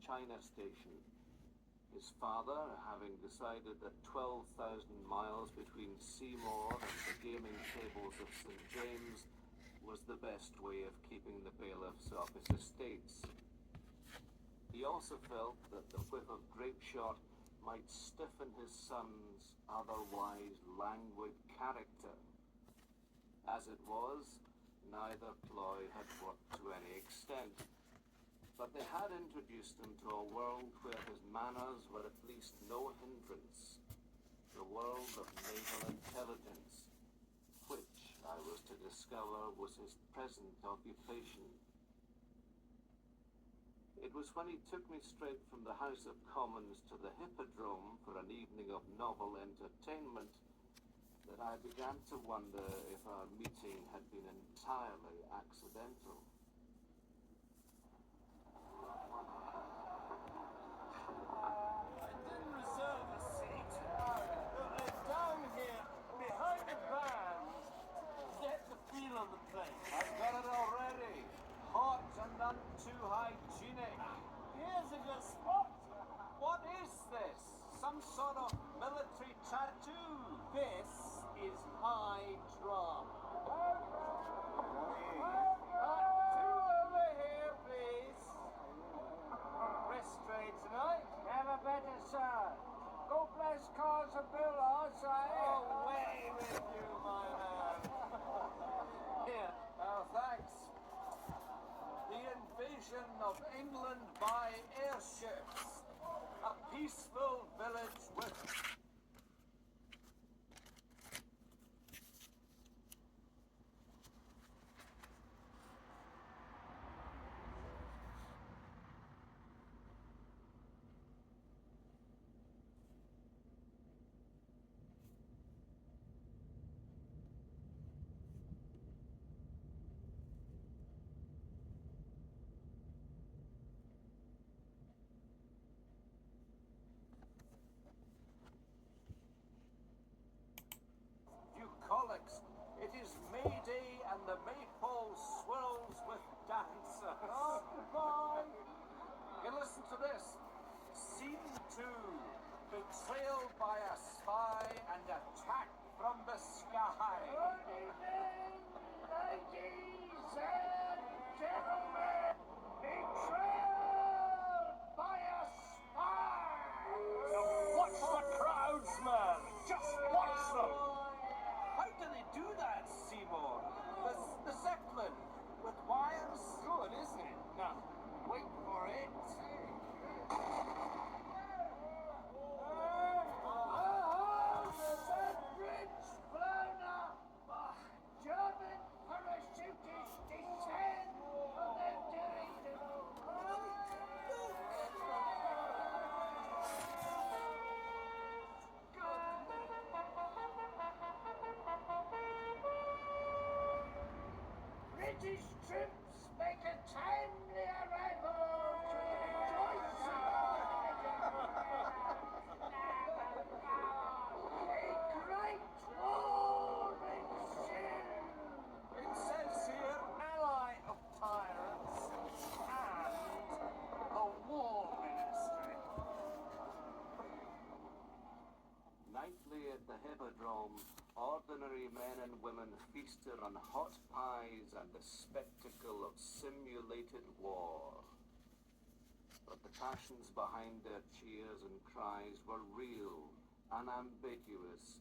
China station. His father, having decided that 12,000 miles between Seymour and the gaming tables of St. James was the best way of keeping the bailiffs off his estates. He also felt that the whiff of grape shot might stiffen his son's otherwise languid character. As it was, neither ploy had worked to any extent, but they had introduced him to a world where his manners were at least no hindrance, the world of naval intelligence, which I was to discover was his present occupation. It was when he took me straight from the House of Commons to the Hippodrome for an evening of novel entertainment that I began to wonder if our meeting had been entirely accidental. I didn't reserve a seat. Down here, behind the band, get the feel of the place. I've got it already. Hot and none too hygienic. Here's a good spot. What is this? Some sort of military tattoo? This is high drama. Two over here, please. Rest trade tonight. Never better, sir. Go bless cars and bill, I say. Away with you, my man. Here. Oh, thanks. The invasion of England by airships. A peaceful village with... bucolics. It is May Day and the maypole swirls with dancers. Oh, goodbye. You listen to this. Scene 2. Betrayal by a spy and attack from the sky. Good evening, ladies and gentlemen. Betrayal by a spy. Now watch the crowds, man. Just watch them. How do they do that, Seymour? The Zeppelin with wires? Good, isn't it? Now, wait for it. That bridge blown up. German parachutists descend from their direction. British troops make a timely arrival to rejoice in a great war ensued. It says here, Ally of tyrants and the war ministry. Nightly at the Hippodrome, ordinary men and women feasted on hot pies and the spectacle of simulated war. But the passions behind their cheers and cries were real, unambiguous,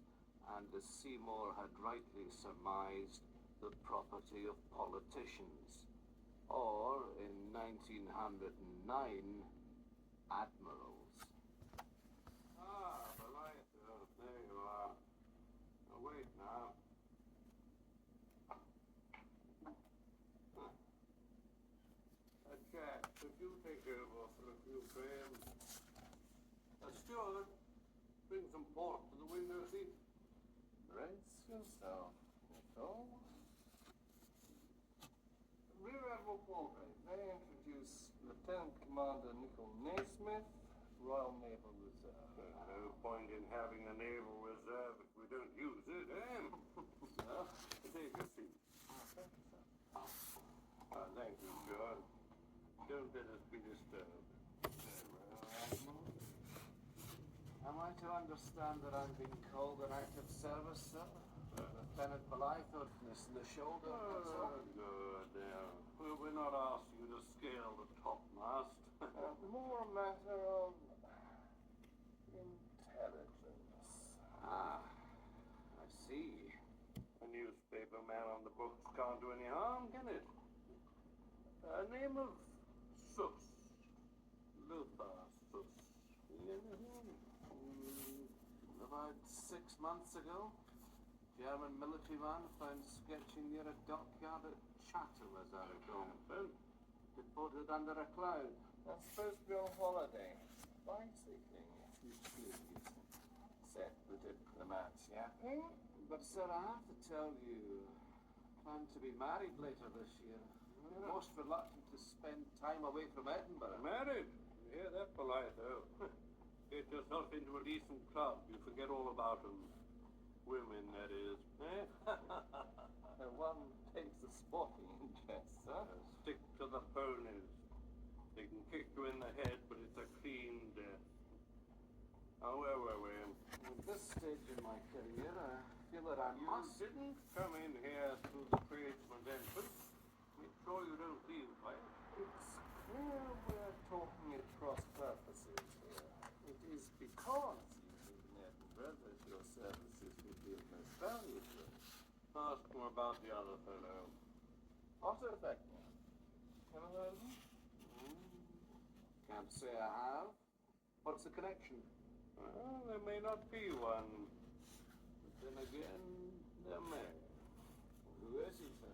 and as Seymour had rightly surmised, the property of politicians, or, in 1909, admirals. Ah, Relive, there you are. Now wait now. Jack, could you take over for a few frames? Steward, bring some port to the window seat. Brace yourself, Nicole. Rear Admiral Waldegrave, may I introduce Lieutenant Commander Nicole Naismith, Royal Naval Reserve. There's no point in having a naval reserve if we don't use it, eh? Sir? Take a seat. Thank you, sir. Thank you, George. Don't let us be disturbed. understand that I'm being called an active service, sir? Lieutenant Blythe, missing the shoulder, that's all. Good, yeah. We're not asking you to scale the topmast. More a matter of intelligence. Ah, I see. A newspaper man on the books can't do any harm, can it? Name of Sus. Luther Sus. About 6 months ago, German military man found sketching near a dockyard at Chatham, as I recall. Deported under a cloud. I'm supposed to be on holiday. Bicycling, if you please. Said the diplomat yapping. But, sir, I have to tell you, I plan to be married later this year. I'm most reluctant to spend time away from Edinburgh. Married? Yeah, that's polite, though. Get yourself into a decent club. You forget all about them. Women, that is. Eh? One takes a sporting interest, sir. Stick to the ponies. They can kick you in the head, but it's a clean death. Oh, where were we? At this stage in my career, I feel that I You must... didn't come in here through the tradesman's entrance. Make sure you don't leave, right? It's clear we're talking at cross purposes here. It is because you live in Edinburgh that your services would be of most value to us. Ask him about the other fellow. Otto Beckner. Ever heard of him? Can't say I have. What's the connection? Well, there may not be one. But then again, there may. Who is he, sir?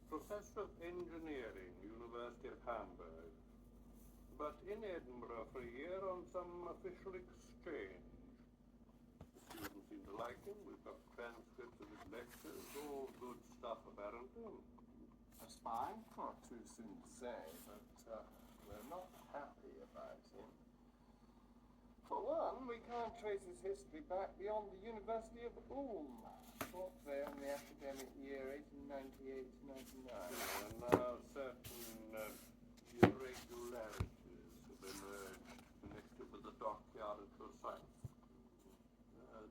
Professor of Engineering, University of Hamburg. But in Edinburgh for a year on some official exchange. The students seem to like him. We've got transcripts of his lectures, all good stuff apparently. A spy? Not too soon to say, but we're not happy about him. For one, we can't trace his history back beyond the University of Ulm. Taught there in the academic year 1898-99. And now certain irregularities have emerged connected with the dockyard at Rosyth.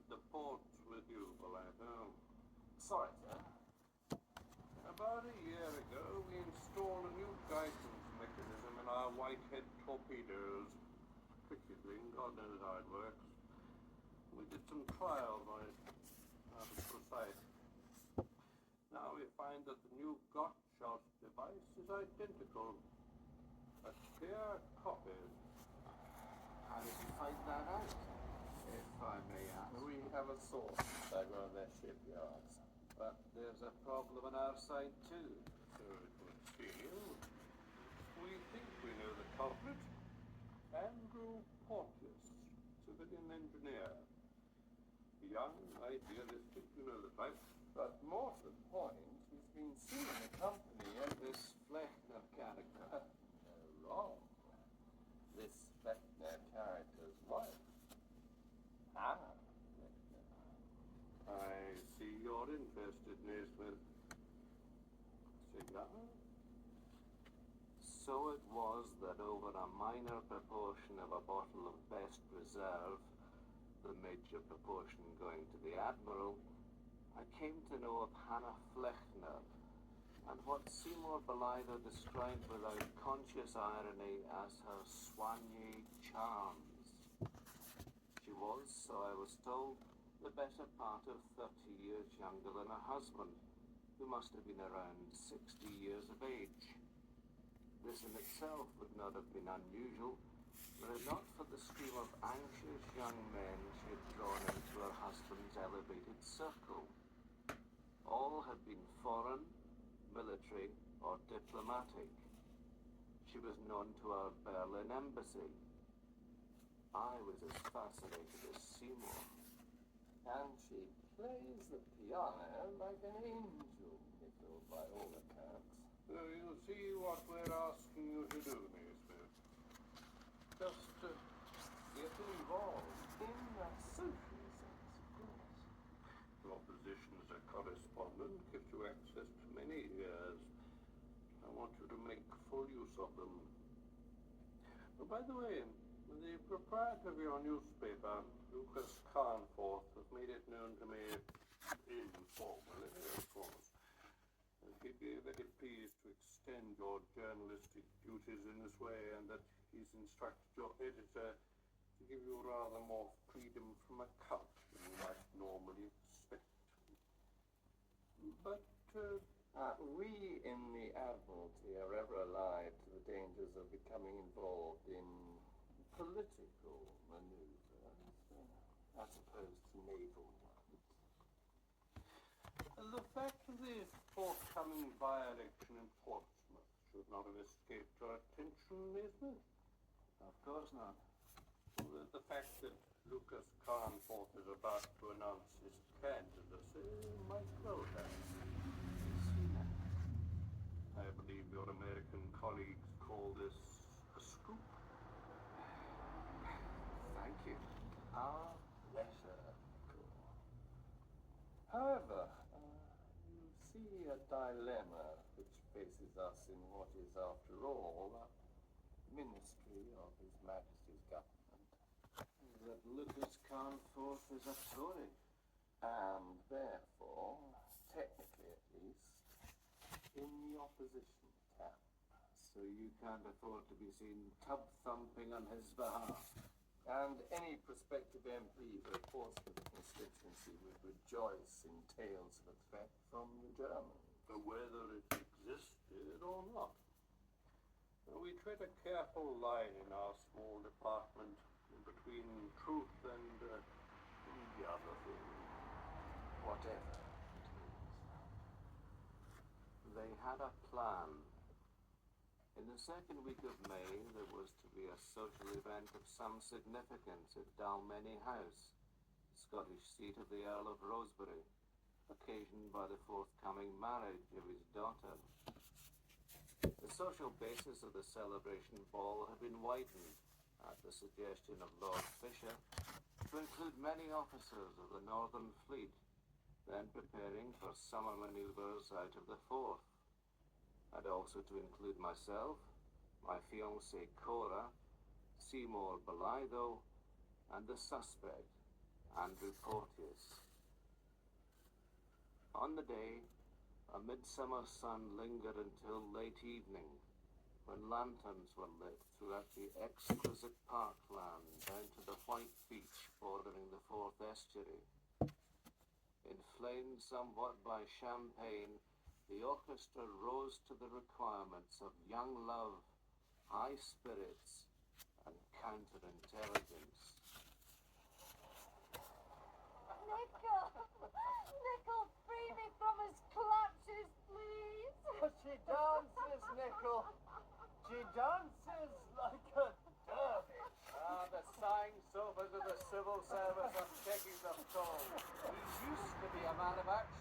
The port's with you, Bellatho. Sorry, sir. About a year ago, we installed a new guidance mechanism in our Whitehead torpedoes. Tricky thing, God knows how it works. We did some trials on it out of Rosyth. Now we find that the new Gottschalk device is identical. A clear copy. How did you find that out, if I may ask? We have a source at one of their shipyards. But there's a problem on our side, too. So it would seem. We think we know the culprit. Andrew Porteous, civilian engineer. Young, idealistic, you know the type. But more to the point, he's been seen in the company of This Flechner character. wrong. This Beckner character's wife. Hannah Beckner. I see you're interested, Naismith. Cigar? So it was that over a minor proportion of a bottle of best reserve, the major proportion going to the Admiral, I came to know of Hannah Flechner, and what Seymour Blythe described without conscious irony as her soigné charms. She was, so I was told, the better part of 30 years younger than her husband, who must have been around 60 years of age. This in itself would not have been unusual, were it not for the stream of anxious young men she had drawn into her husband's elevated circle. All had been foreign, military, or diplomatic. She was known to our Berlin embassy. I was as fascinated as Seymour. And she plays the piano like an angel, Nickel, by all accounts. So you see what we're asking you to do, Naismith. Just get involved. In a social sense, of course. Your position as a correspondent gives you access to many ears. I want you to make full use of them. Oh, by the way, The proprietor of your newspaper, Lucas Carnforth, has made it known to me, informally, of course, that he'd be very pleased to extend your journalistic duties in this way, and that he's instructed your editor to give you rather more freedom from account than you might normally expect. But, we in the Admiralty are ever alive to the dangers of becoming involved in political maneuvers, as opposed to naval ones. the fact of the forthcoming by-election in Portsmouth should not have escaped your attention, isn't it? Of course not. The fact that Lucas Carnforth is about to announce his candidacy might well have. I believe your American colleagues call this a scoop. Thank you. Our pleasure, Nicole. However, you see a dilemma which faces us in what is, after all, a ministry of His Majesty's government. That Lucas Carnforth is a Tory. And therefore, technically at least, in the opposition camp. So you can't afford to be seen tub-thumping on his behalf. And any prospective MP for a Portsmouth constituency would rejoice in tales of a threat from the Germans. Whether it existed or not. We tread a careful line in our small department between truth and the other thing. Whatever it They had a plan. In the second week of May, there was to be a social event of some significance at Dalmeny House, Scottish seat of the Earl of Rosebery, occasioned by the forthcoming marriage of his daughter. The social basis of the celebration ball had been widened, at the suggestion of Lord Fisher, to include many officers of the Northern Fleet, then preparing for summer manoeuvres out of the Forth, and also to include myself, my fiancée Cora, Seymour Belitho, and the suspect, Andrew Porteous. On the day, a midsummer sun lingered until late evening, when lanterns were lit throughout the exquisite parkland down to the white beach bordering the Forth estuary. Inflamed somewhat by champagne, the orchestra rose to the requirements of young love, high spirits, and counterintelligence. Nickel, free me from his clutches, please. She dances, Nickel. She dances like a dervish. The sighing sofas of the civil service are taking the toll. He used to be a man of action.